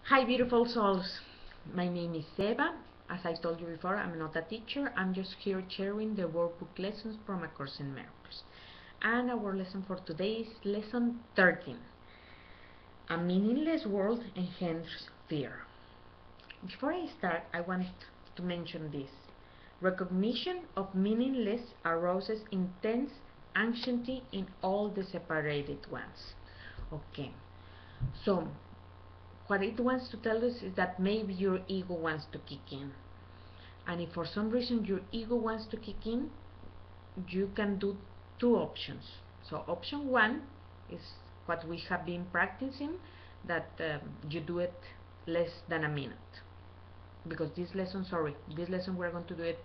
Hi beautiful souls, my name is Eva. As I told you before, I'm not a teacher, I'm just here sharing the workbook lessons from A Course in Miracles. And our lesson for today is lesson 13. A meaningless world engenders fear. Before I start, I want to mention this. Recognition of meaningless arouses intense anxiety in all the separated ones. Okay, so what it wants to tell us is that maybe your ego wants to kick in. And if for some reason your ego wants to kick in, you can do two options. So option one is what we have been practicing, that you do it less than a minute. Because this lesson we're going to do it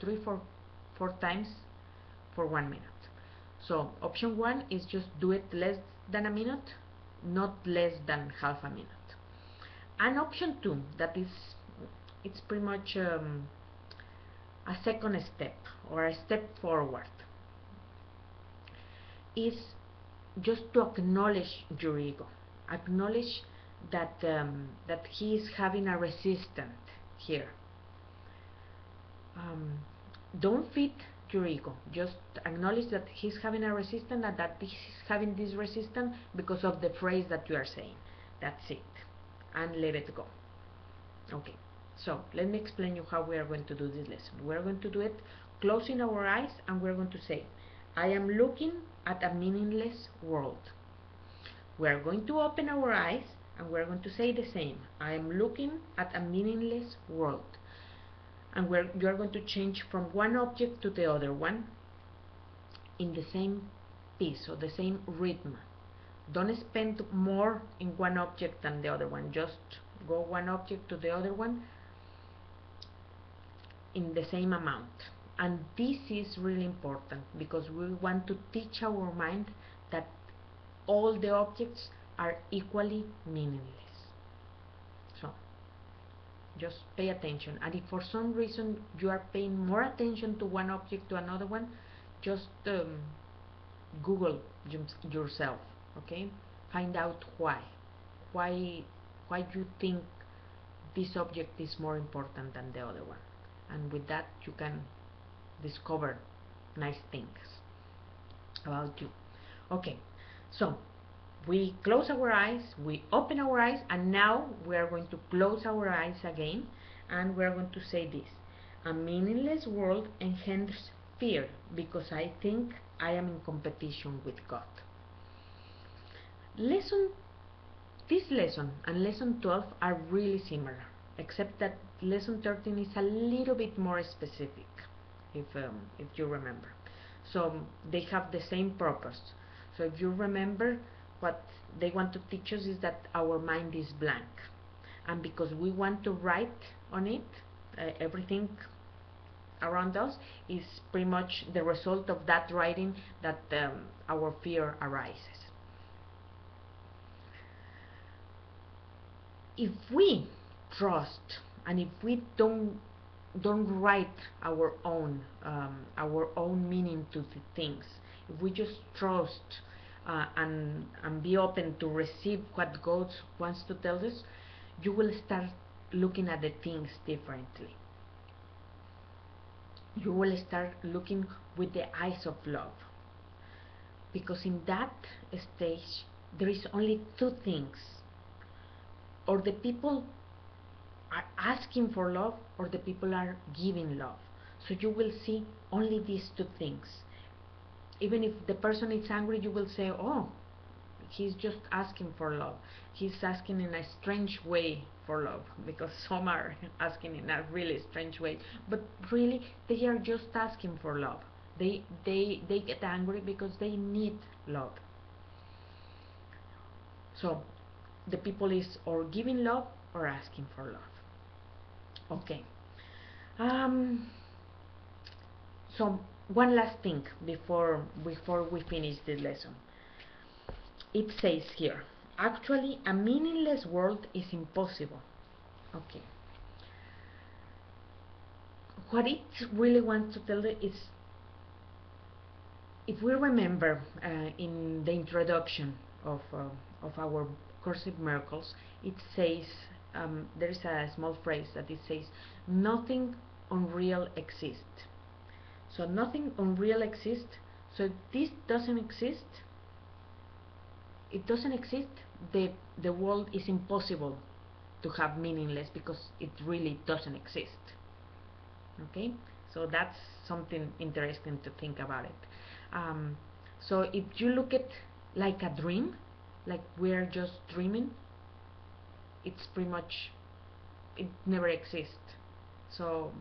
four times for 1 minute. So option one is just do it less than a minute, not less than half a minute. And option two, that is, it's pretty much a second step or a step forward, is just to acknowledge your ego, acknowledge that that he is having a resistance here. Don't feed your ego, just acknowledge that he's having a resistance and that he's having this resistance because of the phrase that you are saying. That's it, and let it go. Okay, so let me explain you how we are going to do this lesson. We're going to do it closing our eyes, and we're going to say, I am looking at a meaningless world. We're going to open our eyes and we're going to say the same. I am looking at a meaningless world. And you are going to change from one object to the other one in the same piece or the same rhythm. Don't spend more in one object than the other one. Just go one object to the other one in the same amount. And this is really important because we want to teach our mind that all the objects are equally meaningless. So just pay attention, and if for some reason you are paying more attention to one object to another one, just Google yourself, okay? Find out why you think this object is more important than the other one, and with that you can discover nice things about you. Okay, so we close our eyes, we open our eyes, and now we are going to close our eyes again, and we are going to say this. A meaningless world engenders fear because I think I am in competition with God. This lesson and lesson 12 are really similar, except that lesson 13 is a little bit more specific, if you remember. So they have the same purpose. So if you remember, what they want to teach us is that our mind is blank, and because we want to write on it, everything around us is pretty much the result of that writing that our fear arises. If we trust, and if we don't write our own meaning to the things, if we just trust and be open to receive what God wants to tell us, you will start looking at the things differently. You will start looking with the eyes of love, because in that stage there is only two things: or the people are asking for love, or the people are giving love. So you will see only these two things. Even if the person is angry, you will say, oh, he's just asking for love. He's asking in a strange way for love, because some are asking in a really strange way, but really they are just asking for love. They get angry because they need love. So the people is or giving love or asking for love. Okay. So one last thing before we finish this lesson. It says here, actually a meaningless world is impossible. Okay. What it really wants to tell you is, if we remember in the introduction of our Course in Miracles, it says there is a small phrase that it says, nothing unreal exists. So nothing unreal exists. So if this doesn't exist, it doesn't exist. The world is impossible to have meaningless, because it really doesn't exist. Okay, so that's something interesting to think about it. So if you look at like a dream, like we're just dreaming, it's pretty much, it never exists. So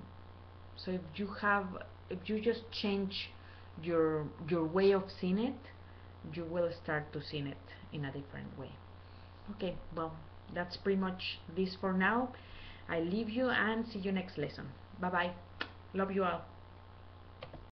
if you just change your way of seeing it, you will start to see it in a different way. Okay, well, that's pretty much this for now. I leave you and see you next lesson. Bye bye. Love you all.